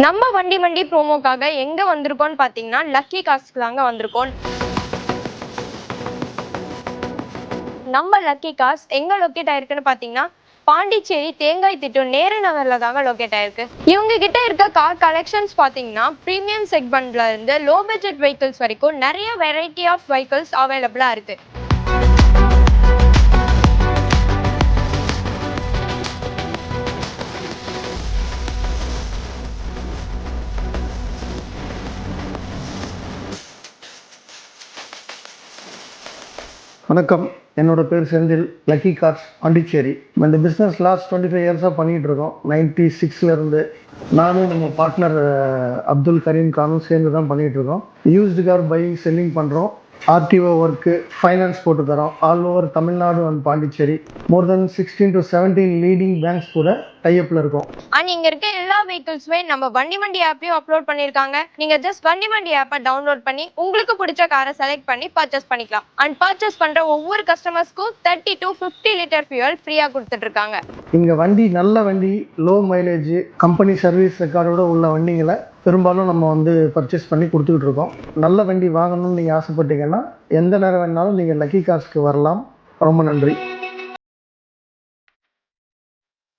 நம்ம வண்டி மண்டி ப்ரோமோக்காக எங்க வந்திருக்கோம்னு பாத்தீங்கன்னா லக்கி கார்ஸ்க்கு தாங்க வந்திருக்கோம். நம்ம லக்கி கார்ஸ் எங்க லொக்கேட் ஆயிருக்குன்னு பாத்தீங்கன்னா பாண்டிச்சேரி தேங்காய் திட்டு நேரு நகர்ல தாங்க லொக்கேட் ஆயிருக்கு. இவங்க கிட்ட இருக்க கார் கலெக்ஷன்ஸ் பாத்தீங்கன்னா பிரீமியம் செக்மெண்ட்ல இருந்து லோ பட்ஜெட் வெஹிக்கிள்ஸ் வரைக்கும் நிறைய வெரைட்டி ஆஃப் வெஹிக்கிள்ஸ் அவைலபிளா இருக்கு. வணக்கம், என்னோட பேர் செந்தில். Lucky cars Pondicherry. இந்த பிஸ்னஸ் லாஸ்ட் 25 இயர்ஸாக பண்ணிகிட்டு இருக்கோம். 96லேருந்து நானும் நம்ம பார்ட்னர் அப்துல் கரீம் கானும் சேர்ந்து தான் பண்ணிகிட்டு இருக்கோம். யூஸ்டு கார் பையிங் செல்லிங் பண்ணுறோம். ஆர்டிஓ ஒர்க்கு, ஃபைனான்ஸ் போட்டு தரோம். All over Tamil Nadu and Pondicherry. More then 16 to 17 leading banks கூட டைப்ல இருக்கும். அண்ட் இங்க இருக்க எல்லா வெஹிக்கிள்ஸுமே நம்ம வண்டி வண்டி ஆப்லயும் அப்லோட் பண்ணிருக்காங்க. நீங்க ஜஸ்ட் வண்டி வண்டி ஆப்பை டவுன்லோட் பண்ணி உங்களுக்கு பிடிச்ச காரை செலக்ட் பண்ணி பர்ச்சேஸ் பண்ணிக்கலாம். அண்ட் பர்ச்சேஸ் பண்ற ஒவ்வொரு கஸ்டமர்ஸ்க்கும் 30 to 50 லிட்டர் ஃபியூல் ஃப்ரீயா கொடுத்துட்டு இருக்காங்க. இங்க வண்டி நல்ல வண்டி, லோ மைலேஜ், கம்பெனி சர்வீஸ் ரெக்கார்டோட உள்ள வண்டிகளை பெரும்பாலும் நம்ம பர்ச்சேஸ் பண்ணி கொடுத்துக்கிட்டு இருக்கோம். நல்ல வண்டி வாங்கணும்னு நீங்கள் ஆசைப்பட்டீங்கன்னா எந்த நேரம் வேணாலும் நீங்கள் லக்கி கார்ஸ்க்கு வரலாம். ரொம்ப நன்றி.